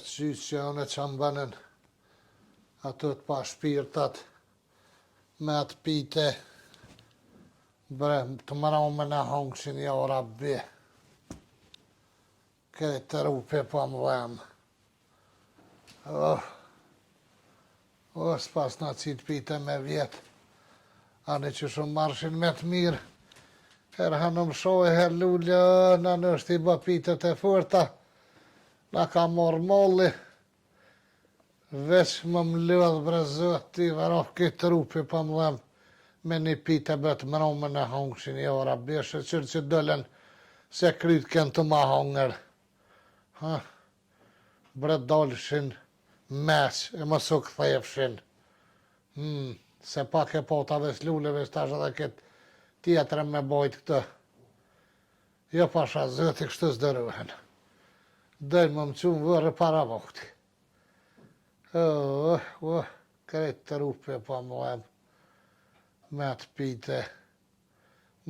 qysh që unë që më bënën ato të pa shpirtat me atë pite bre, të mëra me në hongshin ja o rabbi këtë të rupe pa më dhem s'pas në qitë pite me vjetë anë që shumë marshin me të mirë herë hanëm shoj, herë lullë në nështë i bë pitet e furta na ka morë molli veç më lëdhë bre zëti varof këtë rupi pa më dhem me një pite bëtë mërome në hongshin ja o rabbi shëqyrë që dëllen se krytë kënë të ma hongër bre dolshin mes e më su këthefshin se pak e pota ves lulleve stash edhe këtë tjetërë me bojt këtë jo pasha zëti kështë zdërëhen dëjnë më qunë vërë para vokti krejtë të rupe pa më dhem me atë pite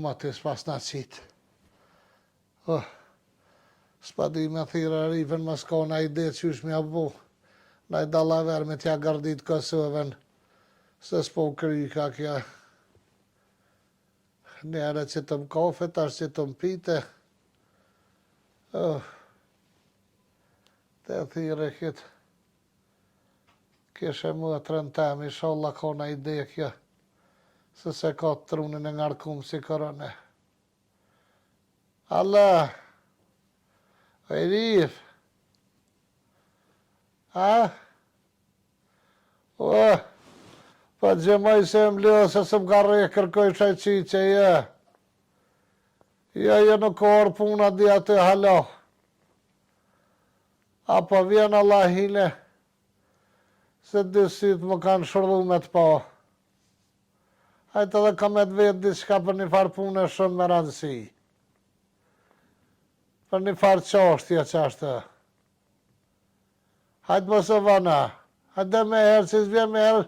ma të s'pas në qitë s'pa di me thira rifen më s'ka na ide që është mja bu na i dalaver me tja gardit Kosovën se s'po kryka kja njëre që të m'kafe tash që të m'pite të thire këtë kishe mua të rëntem inshallah ka na ide kja se se ka të trunin e ngarkum si korone Allah Rif pa gjemaj se më lëë se së më ka rejë kërkoj qaj qiqe jo nuk ka orë puna di aty halo apo vjen Allah hile se dy sytë më kanë shërdu me të pa hajtë edhe ka me të vetë diçka për një farë punë shumë me rëndësi për një farë qashtja që ashtë hajtë mos e vana hajtë me herë që s'vjen me herë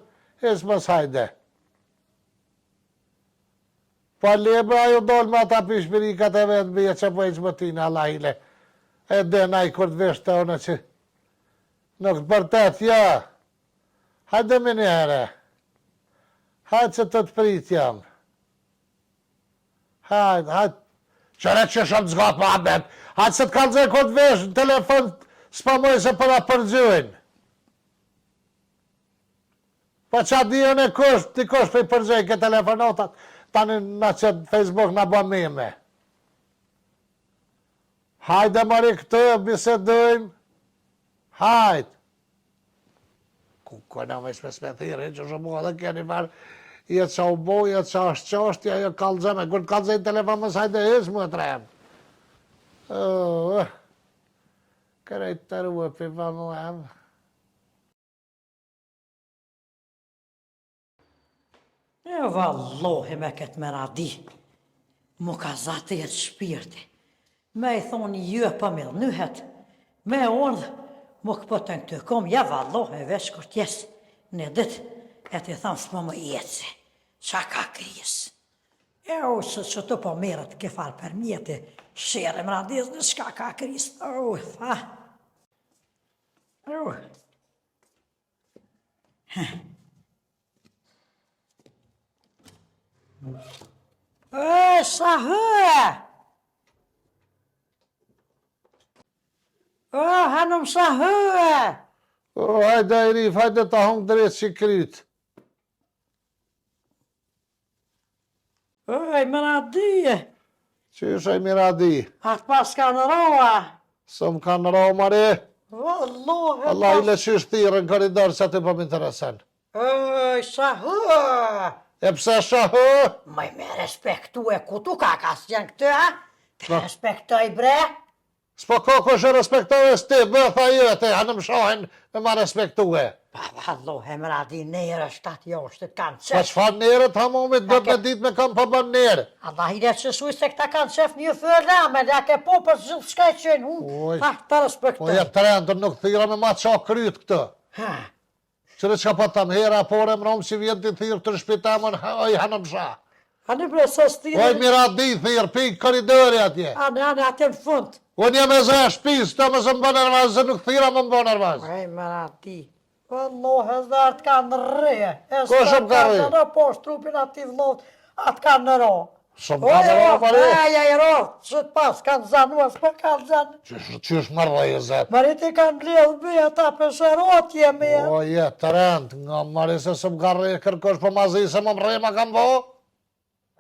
hes mos hajde pa lebra ajo dollë me ata pishpirikat e vetë bje që po e qëmëtina Allah hile e denaj kur të vesh të one që nuk të përtet ja hajde me një herë hajtë që të të prit jam. Hajtë. Qëre që shumë të zgatë ma abet. Hajtë që të kalëzë e këtë vesh në telefon, s'pa mojë se përra përgjojnë. Pa qa dion e kusht, ti kusht për i përgjoj këtë telefonatat, tani na qëtë Facebook na bën mime. Hajde mari këtë, bisedojmë. Hajtë. Kërna me shpes me thiri, që shumë edhe keni farë, jetë qa u boj, jetë qa është qashtja, jo kalëzëme, kur të kalëzëj telefon më sajtë e hysë më të remë. Kërejtë të ruë për më më emë. E vallohi me këtë me radi, mu ka zatë jetë shpirti, me i thoni jë për me nëhet, me ordhë, mu këpëtën këtë kom, ja vallohi veç kur t'jes në ditë, e t'i thamë s'po më jetësi, qa ka krisë. E o, që të po merët ke farë për mjeti, shere më radiz në shka ka krisë, o, fa. O. E, sa hë! O, hanëm sa hë! Hajde e rif, hajde të hongë drejtë që krytë. Oj, miradi! Që është e miradi? Atë pas kanë roa! Së më kanë roa mare? Vallohi! Allah i le që është thirë në koridor që aty për më interesan. Oj, sa hë! E pse shahë? Maj me respektu e kutu ka kasë janë këtë, ha? Të respektoj bre? S'po koko që respektove s'ti, bëtha jëte, hanëm shohen me ma respektue. Pa vallohi, miradi, nere shtatë joshtet kanë Pa qef. qëfar nere të hamomit do me dit me kam përbën nere. Allah i le që suj se këta kanë qef një fërrame, dhe ke po për zhëllë shka e qenë, ha, të Po respektoj. jep të rëndër nuk thira me ma qa kryt këtë. Ha, Qëre që pa të më hera, por e më romë që vjen të thirë të shpitamën, oj hanëm shah. Anë bre së stilë. Oj, Miradi, thirë, pi koridori atje. Anë atë në fund. Unë jam e zë shpis, të më së më bënë nervaz, zë nuk thira më bënë nervaz. Ej, Miradi. Wallohi, zartë ka në rëje. Ko shumë ka rëje? Në poshtë trupin ati vlot, atë ka në ro. Shumë ka në ro, pare? Eja i ro, që të pas kanë zanua, s'pa kanë zanë. Qysh më rëje, zetë? Marit i kanë bledhë bëja ta pësherot jemi. O, të rëndë, nga mari se së më ka rëje kërkosh për mazi se më rëje ma kam bo?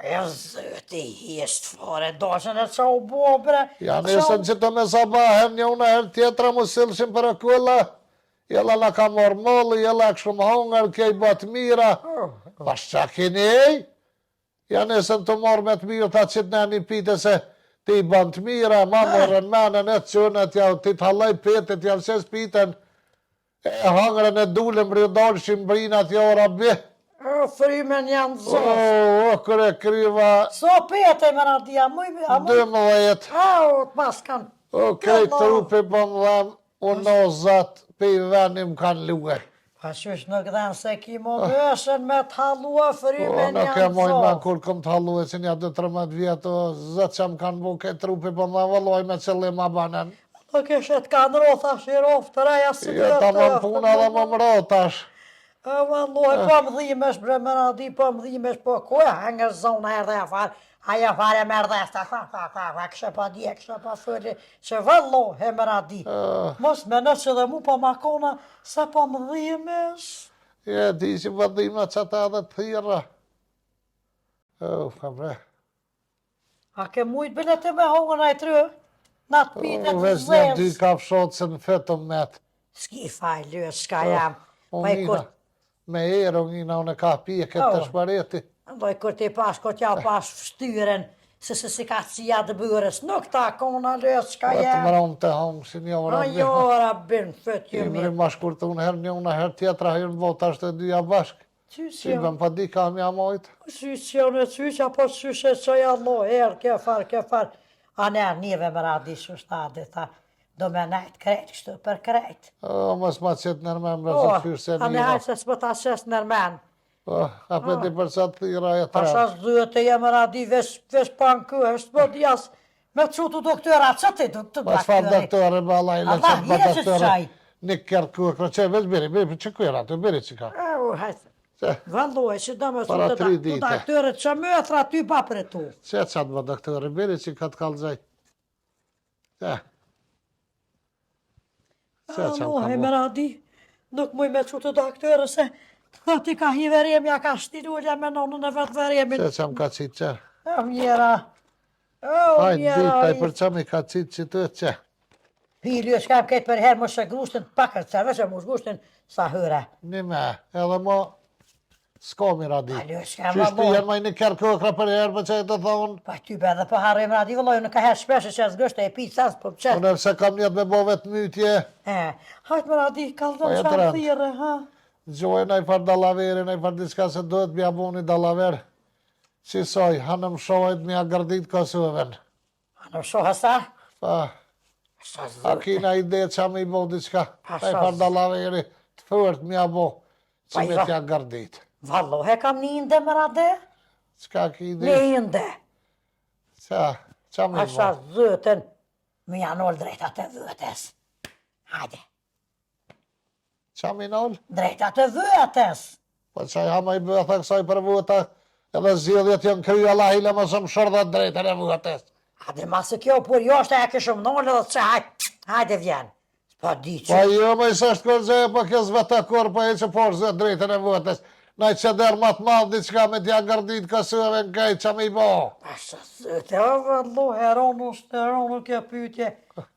E zëti, hishtë fare, doshën e qa u bo, bre. Ja nisën që të me sabahem një unë herë tjetra më silëshim për e kulla. Jella la ka morë mollë, jella këshu më hongër, kej bëtë mira. Pas qa kini ej? Ja nisën të morë me të mirë, ta qitë në një pite se ti i bënë të mira, ma morën menën e të qënët, ti të halaj petit, ja vëses piten. E hongërën e dulem, rëdorëshim brinat jo rabi. Frymen janë zërë. O, kërë kryva... So pete më radia, mujme... 12. Au, të mas kanë... O, krej trupi për më dhem, unë në zatë, pe i venim kanë luë. Pa qysh nuk dhenë se ki më mëshën me të halua, frymen Nuk e janë mojnë me zërë. kur këm të halue, që një 2-13 vjetë, zëtë që më kanë bu këtë trupi për më vëlloj me qëllim a banen. Nuk ishet kanë rothash i roftë të reja si Jo, ta më puna dhe më mrotash. Valloj, po më dhimesh, bre, më radi, po më dhimesh, po koja hangër zona herë dhe e farë, aja fare më rdhesta, kësha pa dje, kësha pa fërri, që valloj, më radi. Mos me nëse dhe mu po makona, se po më dhimesh. Je, di që më dhima që ta dhe të thira. Ka bre. A ke mujtë bilet e me hongën a i tërë? Na të pitet të Vesh një dy zezë. kafshot se në fetëm metë. Ski faj, lësh, shka jam. Pa i kur... Me erë, unë e ka pije këtë të shpareti. Ndoj kur ti pas, kur t'ja pas fështyren, se si ka cia të bërës, nuk ta kona lësh, shka Të jam. mëron të hongë si një ora. A jo, rabin, fët ju Imri mirë. ma shkurtë unë herë një unë herë tjetra herë në botë ashtë e dyja bashkë. Qysh Si bëm pa di kam ja mojtë. janë, apo qysh e qaj Allah, herë, ke farë. A ne njëve më radi shtadi, tha, do me najtë krejt, kështu për krejt. O, mos ma qëtë nërmen me zë fyrë se A ne një. hajtë se s'po ta qes nërmen. A për di për sa të thira e të Pasha rëmë. zduhet e jemë radi, vesh pan këhe, s'po djas, me qutu doktora, që ti doktor? Pas farë doktore, ba lajle Allah, që pa jetë që doktore. qaj. Një kërë kuë, kërë që veç biri, që kuë atë, biri që ka. Hajtë. Që, Valloj, që do me Para su të 3 dite. doktore, që mëthra ty pa për tu. që qatë më doktore, biri që ka të kalëzaj. Që. Allah, e më radi, nuk muj me qutu doktore, se të ti ka hi veremja, ka shtirulja me nonën e vetë veremin. Që më ka qitë që. O mjera, Hajnë ditaj për që mi ka qitë që të që. Pili, shkam këtë për herë, mos e grushtin të pakër, që veç e mos grushtin sa hyre. Një me, edhe mo, s'ko mi radi. Alo, s'ka Qysh ti valloj. jenë maj një kërë kokra për herë për që e të thonë. Pa ty be dhe po harrojmë radi, vëlloj, në ka herë shpeshe që e zgështë e pi sas, po qëtë. Unë se kam njët me bo vetë mytje. Hajtë më radi, kaldon Po, e qanë trend. thire, ha? Gjoj në i farë dalaveri, në i farë diska se duhet bja bu një dalaver. Qisoj, hanëm shohet mja gërdit Kosovën. A në shohë sa? Pa, Sa a zë. kina ide që me i bo diçka. Pa, Në i sa farë dalaveri, të fërt mja bo, Pa, që me jo. tja gërdit. Valloj, e kam një inde më radi? Qka ki ide? Një inde. Qa me A i sa bo? zëtën, më janë ol drejta të vëtës. Hajde, Qa me i nol? drejta të vëtës. Po qaj hama i bëtha kësaj për vëta, edhe zjedhjet janë kryu Allah ile më shumë shërdat drejtën e vëtës. Hajde, masë kjo, por jo është e këshëm nëllë dhe që hajde vjen. S'pa di Po që. jo, me i sështë kërgjeje, po kjo zveta kur, po e që porë zë drejtën e vëtës. Na i që derë matë madhë, diçka me tja gërdit Kosovë në kaj, që me i bo? Pasha zëte, o vëllu, heronu kjo pytje.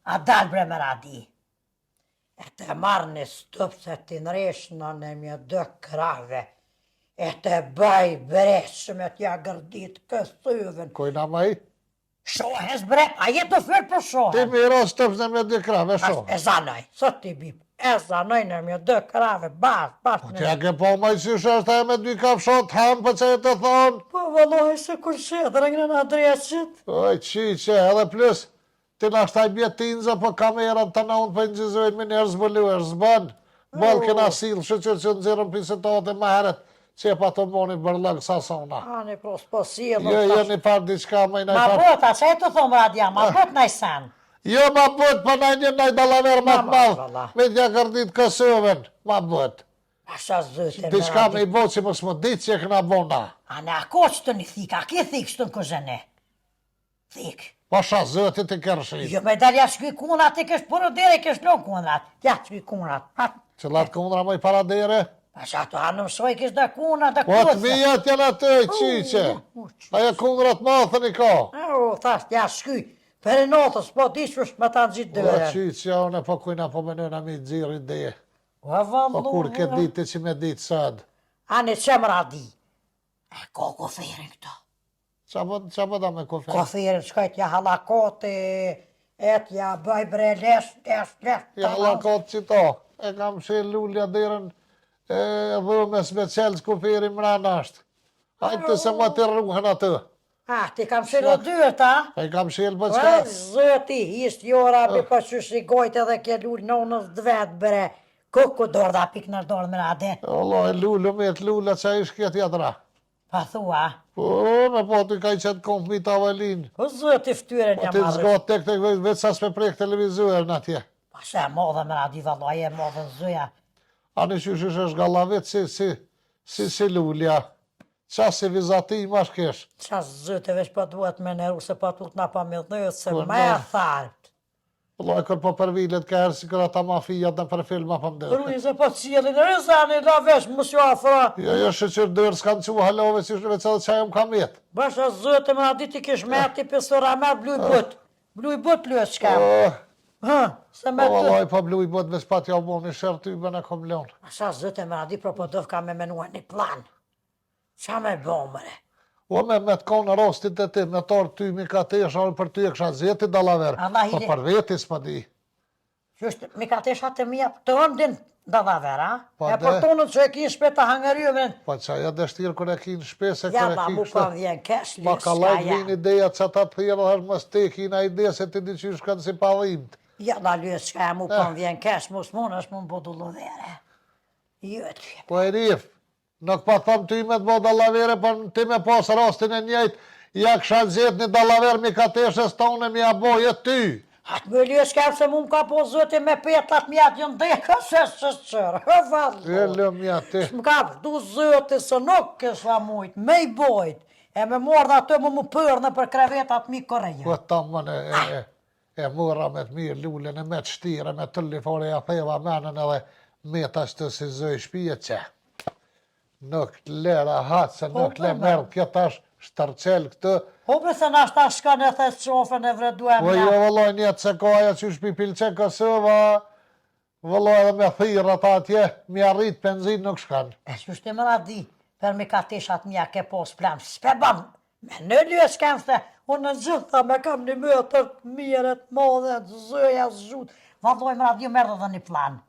A dal bre më radi. E të marrë një stëpë se t'i nreshna në mjë dë krave. E të bëj breshë me t'ja gërdit Kosovën. Kojna ma i? Shohes bre, a jetë të fërë për Ti shohen. miro stëpës në me dy krave, shoh. E zanoj, sot t'i bip. E zanoj në mjë dë krave, bas Po në. t'ja ke po ma i si shështë e me dy kafshot, hamë për që e të thonë. Po vëllohi se kur shedrë në në dreqit. Oj, që, edhe plus, ti në ashtaj bjetinza, po kamerën të në unë për njëzojnë me njerë zbëlluar, zbën. Bolë kena silë, shëqër që nëzirën pisetatë ma heret, që e pa të moni bërlëg sasona. Ani pros po sjellëm. Jo, një par diçka me Ma bota, që e të thomë radia, ma bot në sen. Jo, ma bët, pa një dalaver ma të valla. madhë, me t'ja gërdit kësëven, ma bët. Asha zëtër. Diçka me i botë që mos më ditë që e këna bona. A ne ako që të një thika, a ki thik shtë në këzëne? Thik. Pa sha zëtit i kërshit. Jo me dalja shkuj kunat, ti kësh përë dire, kësh në kunat. Tja shkuj kunat. Qëllat kundra më i paradere? Asha të anë mësoj kësh dhe kunat dhe Po kusë. të mijat janë atë, qiqe. Aja kundrat mathën i ka. O, thash, tja shkuj. Për e notës, po dishpësh me ta në gjithë O, dëre. qiqe, une po kujna po menojna mi gjiri dhe. O, vallu. Po kur këtë ditë që me ditë sad. Ani që më radi? E ko koferin këto. Qa po da me kofe? Koferin, shkajt ja halakote, etja bëj bre lesh. Ja lakot që to. E kam shel lullja dherën e dhëmes me qelës koferi mrena ashtë. Hajtë se ma të rruhen atë. Ti kam shelo dyrt, a? E kam shel për O, qka? zëti, ishtë jora, bi pa që shikojt edhe ke lull nonës dvet bre. Kuku dorë da pik në dorë me rade. Allah, e lullu me të lulla që a ish këtë jatra. Pa thua, Po, me po të kaj qëtë kompë mi të avalin. po zëti ftyren Po një të marrë. zgatë tek vetë sa s'me prek televizor në atje. Pa shë e modhe me radi vallaj, e modhe zëja. Ani që është gallavet si lullja. Qa si vizati ma shkesh. Qa zëti veç pa duhet me neru se pa tut na pa midhnëjët se Po, me e na. tharpt. Allah, kër po për vilet ka herë si kër ata mafijat në për filma për mdërë. Rujë se po cilin, rëzani la veç më s'ju afra. Jo, shëqër dërë s'kanë që halove që shëve që dhe qajëm kam jetë. Basha zëti me radi ti kish meti pësora me bluj but. Bluj but lësë shkem. Se me të... Allah, po bluj bot me s'pat ja u bo një shërë ty bëna kom lonë. Asha zëti me radi pro po dëv ka me menua një plan. Qa me bo mëre? O me të konë rostit e ti, me tarë ty mi ka te shalë për ty e kësha zeti dalaver. Allah, Po hile- për veti s'pa di. Qështë, mi ka tesha të mija të ëndin dalaver, a? Po, E për de. tonën që e ki shpeta hangërjumen. Po që aja dështirë kër e ki në shpese, Ja, kër e ma ki mu kështë. pa vjen kesh Ma ka lëska, lajt ja. vinë ideja që ata të thjerë dhe më steki në ide se ti di që shkanë si pavimt. Ja, la lëska, ja mu pa vjen kesh, mus mund është mu bodu lodhere. Jo, ty. Po e rif, nuk pa thëmë ty me të bo dalavere, për ti me pas rastin e njëjtë, ja kësha zjetë një dalaver mi ka teshes tonë mi a boje ty. Atë më lëska se mu m'ka po zëti me petlat mjatë jënë dekë, se qërë, E vallo. lëmja ti. Më ka du zëti se nuk kësha mujt, me i bojt. E me mordha të mu përë në për krevetat mi koreja. Po tamën e mëra me të mirë lullën e me të shtire, me të lifore ja theva menën edhe me të ashtë si zëj shpije që. Nuk lera hatë, se nuk le merë këta shtarqel këtë. Po se na shta shka në thes qofën e vreduem Po jo vëlloj njetë se ka aja që shpi pilqe kësëva, vëlloj edhe me thirë ata atje, mi arrit benzin nuk shkanë. E që shte më radi, për mi ka tishat mja ke pos plam, s'pe bam, me në lës kem se, unë në gjitha me kam një mëtër të miret, modhe, të zëja, zhut, valloj më radi, mërë dhe një plan.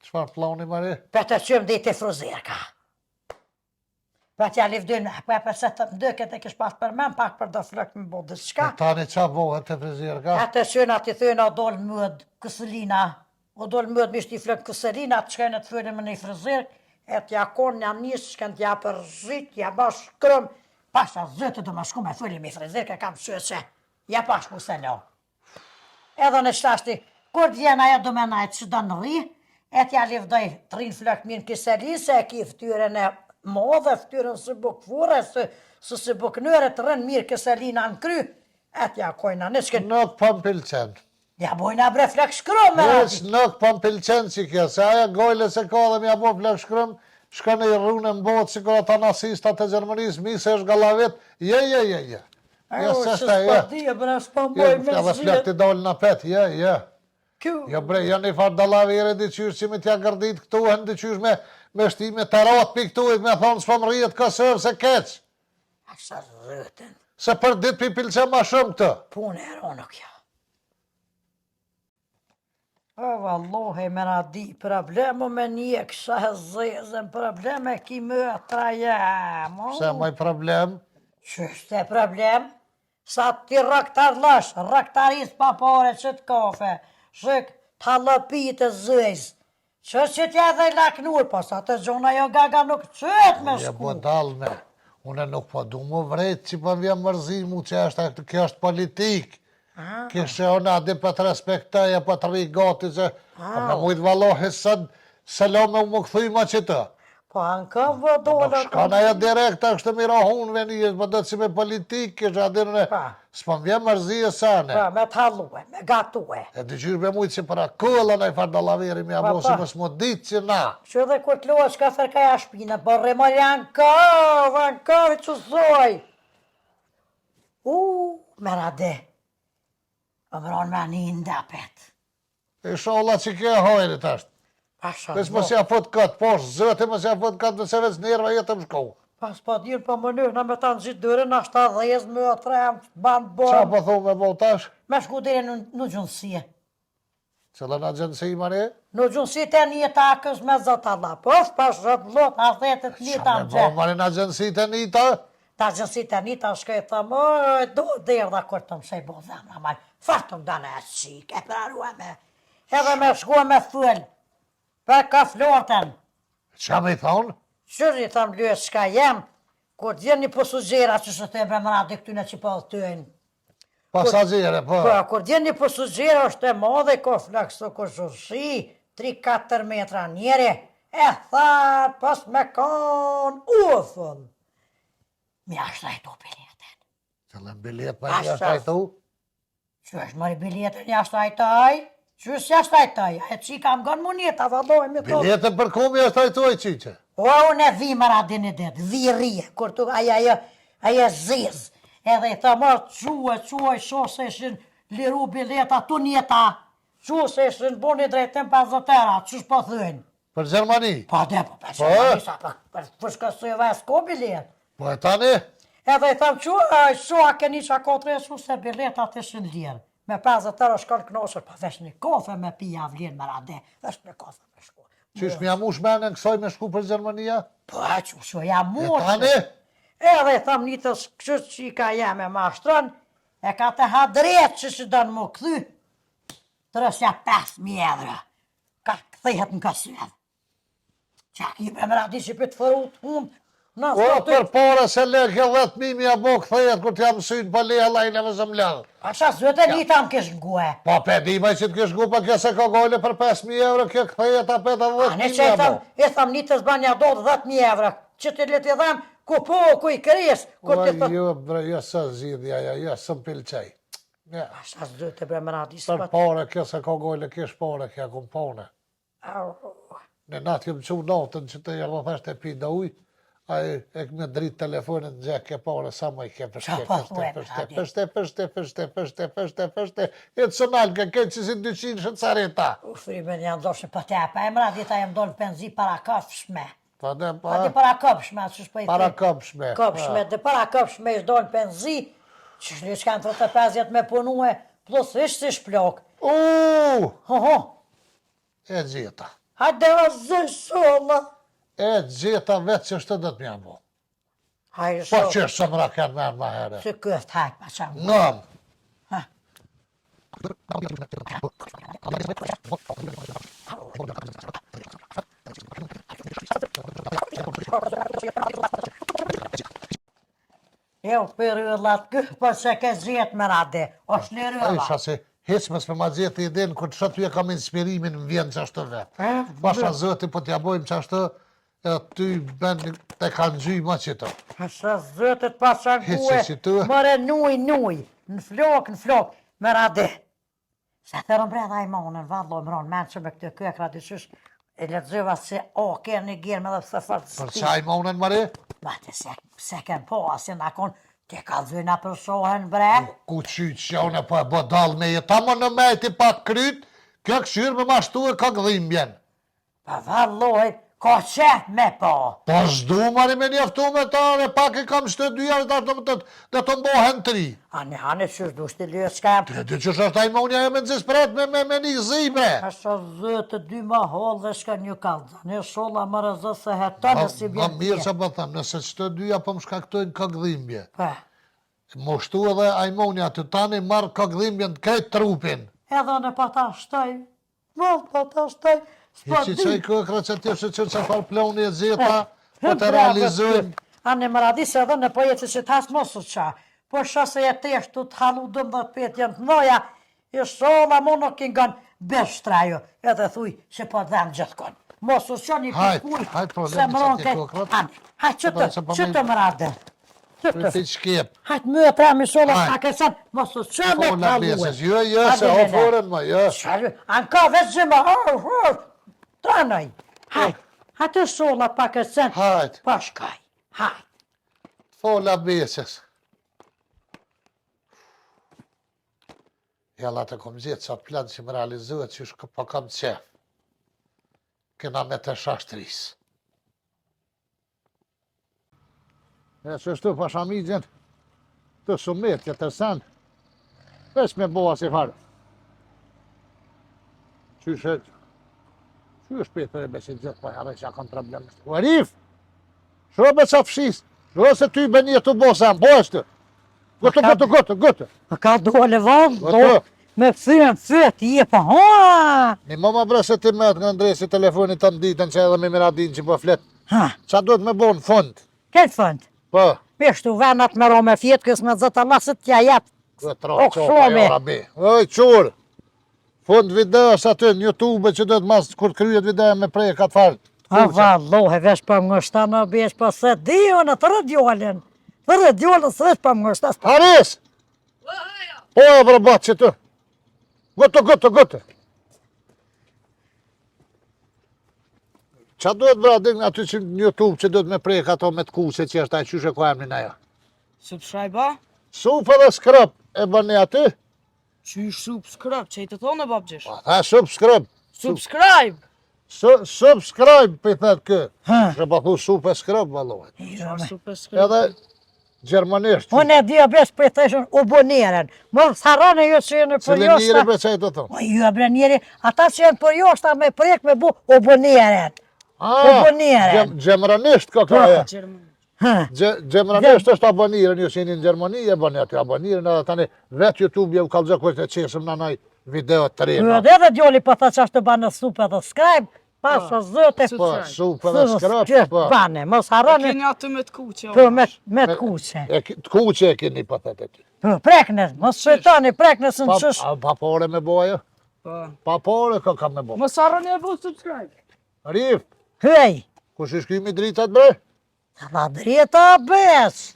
Qfar plani mari? Për të qëmë dhe i të fruzirka. Për t'ja livdojnë, për se të mdëket e kish pas për men, pak për do flëk më bodë shka. Tani qa bohet të frizirka? Ate qëna t'i thëjnë o dollë mëd kësëlina, o dollë mëd mishti flëk kësëlina, të shkajnë të thëjnë më një frizirk, e t'ja konë një njësë, shkën t'ja përzit, t'ja bash krëm, pasha zëtë do më shku me thëjnë më frizirk, e kam qëse, ja pash ku se no. Edhe në shtashti, kur t'jen aja do me najtë që do në ri, e t'ja livdoj të rinë flëk mirë kësëli, se e ki ftyren e modhe, ftyren së bukfure, së buknëre të rënë mirë kësëlina në kry, e t'ja kojna në shkën. Nuk pëm pilqen. Ja bojna bre flek shkrum me Veç radi. nuk pëm pilqen që kjo, se aja gojle se ka dhe mja bo flek shkrym, shka në i rrunë në botë, si kur ata nasistat e Gjermanisë, mi se është gallavet, je. Ja, Ajo, se që shta, s'pa je. di e bre s'pa Je, mboj me edhe flek zhjet. të dollë në pet, je. Kjo, Jo bre, janë një farë dalavere diqysh që me t'ja gërdit këtu, hën diqysh me shtime të ratë pi këtu, me thonë s'po më rrijet kësër se keq. a sa rëtën, Se për dit pi pilqen ma shumë këtë. punë e ronë kjo. O, vallohi me radi, problemu me një kësha e zezën, probleme ki më tra jam. Se maj problem, Qështë e problem? Sa ti raktar lash, raktaris pa pare që të kafe, shik talëpi të zëjz, që t'ja dhe i laknur, pas atë gjona jo gaga nuk qëhet me Je shku. po dalme. Une nuk po du më vrejt që po vjen mërzimu që kjo është politik. Kishe ona di për të respektaj e për të rri gati që në mujtë valohi se lo me më këthuj ma që të. Po anë ka vëdolla. Nuk shkana ja direkt, kështë të mira hunve një, po do të si me politik, kështë adinën e, s'po më vjen mërzi e sane. Pa, me t'halluhe, me gatue. E të gjyrë me mujtë që para këllën e farë dalaveri me abo, si më s'mo ditë që na. Që dhe kur t'loa shka fërkaja shpina, po remor janë kavë, që zoj. Me rade. Më mëron me një ndapet. E sholla që ke hojrit ashtë. Vesh më s'ja fot këtë, poshë, zëti më s'ja fot këtë, nëse veç njerëve jetë më shkohu. Pas pa dirë për më nëhna me ta nëzit dërën, ashtë ta dhejës më o trem, banë Qa bërë. po thumë me bo tash? Me shku dire në gjunësie. Cëllë në gjënësi i mare? Në gjunësie të një takës me zëtë Allah. Po, pas shëtë lot, a thetët një ta më Qa me bo gjë. mare në gjënësi të një ta? Ta gjënësi të një ta shkaj të më, do dherë dhe kur të më shej bo zemra maj. Farë të më dane e qik, e prarua me. Edhe me shkua me thull. Për ka flotën. Qa me i thonë? Qërri të më lyës shka jem, kur t'jen një pësugjera që shë të e bremrati këtyne që po dhëtëjnë. Pasagere, po. Po, kur t'jen një pësugjera është e modhe, ko flakso, ko shurshi, 3-4 metra njeri, e thatë, pas me konë, ufën. Mi ashtrajtu biletën. Cëllë në bilet për një ashtajtu? Që është mëri biletën një ashtrajtaj? Që është ashtrajtaj? E që i kam gënë munjet, a valoj me to. Biletën për komi ashtajtu e qiqe? O, unë e vi më radin e detë, vi rije, kur tu aja zez. Edhe i thëmër, quaj, sho se ishin liru bileta, tu njeta, që se ishin buni drejtën 50 eura, që shpo thëjnë. Për Gjermani? Pa de, po për Gjermani, sa për shkësë e ves ko bilet. Po e tani? Edhe i thëmë, që a keni që a kotre e shu se biletat ishin lirë. Me 50 eura shkon knosër, pa vesh një kofe me pija vlinë më rade, vesh një kofe me shku. Qysh m'ja mush mene në kësoj me shku për Gjermania? Po, që jam E mushë. tani? Edhe i thëmë një të kështë që i ka jeme ma ashtron, e ka të hadret që që dënë më këthy, të rësja 5.000 euro. Ka këthehet në kësëve. Qa ki me më radi që për të fërut unë, në O, për pare se leke 10.000 mja bo këthejet kur t'jam synë për leja lajnë e vëzëm lënë. Asha zëtë një tam kesh ngue. Po, pe dimaj që t'kesh gu për kese ka gojle për 5.000 euro, kjo këthejet a 50.000 Ane që i thëmë një të zbanja do 10.000 euro, që të le t'i dhem, ku po, ku i kërjes, ku O, t'i thëmë. jo, bre, jo së zhidhja, jo së më pilqej. Asha zëtë bre më radi Për pare, kjo se ka gojle, kish pare, kja kum pone. Në natë jem që natën që të jelë më thashtë e pi da uj, a e këmë dritë telefonin në gjekë e pare, sa më i ke përshte, e të sënalë, ke këtë që si 200 shëncareta. Frimen janë doshë për tepa, e mra dita jem dollë penzi para këpshme. Pa dhe, Pa di para këpshme, që shpë i para këpshme. Këpshme, dhe para këpshme ishtë dollë penzi, që shli që kanë 35 me punue, plus ishtë si shplok. Ho, E gjitha. hajde o zësholla. E gjitha vetë që shtë dhëtë mja bo. Hajde Po shumë, që së më raken me ma herë. që këft hajtë pa qamë. Ngëm. Jo, për rrëllat këf, për që ke zjetë më rade, është në Isha rrëllat. se hecmës për ma gjithë i dinë, kër të shëtë kam inspirimin në vjenë që ashtë vetë. Pasha zëti po t'ja bojmë që ashtë, e ty ben të kanë gjy ma qëto. Pasha zëtët pasha Hece që tu. mëre nuj, në flok, më rade. Se thërën breda i monën, vallo më ronë, menë që me këtë këkra dyshysh, e lexova se ke një gjerë me dhe pëse fartë Për qa i monën mëre? Ma të se ken po, asin akon, te ka dhyna për shohen bre. Ku qytë që une po e bodal me jetë, ta më në mejti pak kryt, kjo këshyrë me mashtu e ka gdhimbjen. Pa valloj, ka qef me po. Po zdu mari me njeftu me ta, dhe pak i kam shtë dyja, dhe të mbohen 3. Hane që shdu shti lë s'kem. Të dy që shështë a i monja e me nëzispret me një zi bre. Asha zëtë 2 ma hollë dhe shka një kalda. Një sholla më rëzë se hetonë si Më bjen mirë që po thëmë, nëse qëtë dyja po më shkaktojnë ka gdhimbje. Pa, Më shtu edhe a i monja të tani marë ka gdhimbjen të krejt trupin. edhe në pa ta shtoj, Valla, ta shtaj, I që qaj këkra që ti është që farë plani e zeta, po të realizojnë. Anë më radi se edhe në pojetës që t'has mosu qa. Po shase e teshtu t'halu 12 janë të noja, i shola mu nuk i nga beshtrajo. Edhe thuj që po dhem gjithkon. Mosu qa një pikuj, se më ronë këtë. Hajtë qëtë më rade. Ti shkjep. Hajtë më e trami shola pak e sen, mosu qa me t'haluë. Jo, se oforën më, jo. Anë ka veç gjima, tranoj. Hajtë shola pak e sen, pa shkaj. Hajtë. Fola besës. Jalla të kom gjithë sa plan që më realizohet që është pa kam qef. Këna me të shashtris. E që shtu pashamigjen të sumet, që të sen, veç me boa si farë. Qysh Petër e besit gjithë, po jave që kam problem. Arif! Shrobe qa fshis, rose ty be një të bosem, po është. Gëtë. Më ka dole vallë, me fyën fyët, je pa hoa. Një më bre se ti met nga ndresi telefonit të nditën që edhe me miradin që po flet. Qa duhet me bo në fund? Këtë fund? Po. Peshtu venat me ro me fjetë, kësë me zëtë lasët tja jetë. Këtë qopa jo rabi. Oj, qurë. Fund videos aty në YouTube që duhet mas kur kryet video me prej ka të farë. A vallohe, vesh për më ngështa në besh për se dio në të rëdjollin. Të rëdjollin së vesh për më ngështa. Haris! Po, brabat që të. Gëtë. Qa duhet bradin aty që në YouTube që duhet me prejk ato me të kuse që është ajë qyshe ko emnin ajo? Subscribe-a? Sup edhe skrap e bëni aty? Qysh subscribe, që i të thonë e babgjesh? Ha, subscribe. Subscribe! Subscribe, për i thetë kë. Që pa thu sup e skrap, valohet. Edhe gjermanisht. Unë e dhja besh për i theshën u boniren. Më sarane jo që jenë për Cile joshta. njëri bre që i të thonë? O jo bre njëri, ata që jenë për joshta me prek me bu u boniren. Gjemranisht ka e. Gjemranisht është aboniren, ju që jeni në Gjermani e bëni aty aboniren edhe tani vetë YouTube u kalëzë kështë e qesëm në nëj video të rejnë. Edhe djoli për tha që ashtë të banë sup edhe skrajb, pasë zëte. Po, sup edhe skrap, po. Bane, mos harani. Keni aty me të kuqe. Po, me të kuqe. Të kuqe e keni për të ty. Po, preknes, mos shëtani, preknes në qësh. Pa pore me boja? Pa pore ka me boja. Mos harani e bu subscribe. Rif, Hyj, kush ishki mi dritat bre? ta drita bes.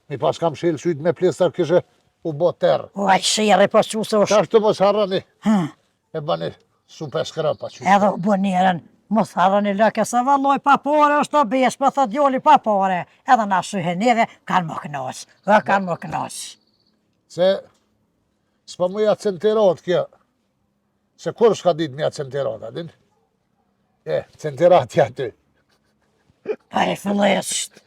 Mi pas kam shilë sytë me plestar kështë u bo terë. Uaj, shire po që se është. Qashtu mos harani e bani supe skrapa që. Edhe u boniren, mos harani lëke se valloj pa pore është të besh, për thë djoli pa pore. Edhe na shyhe neve, kanë më kënos. Kanë më kënos. Se, s'pa mu ja centerat kjo. Se kur s'ka dit me ja centerat, adin? Centerat ja ty. Pa e fillesht.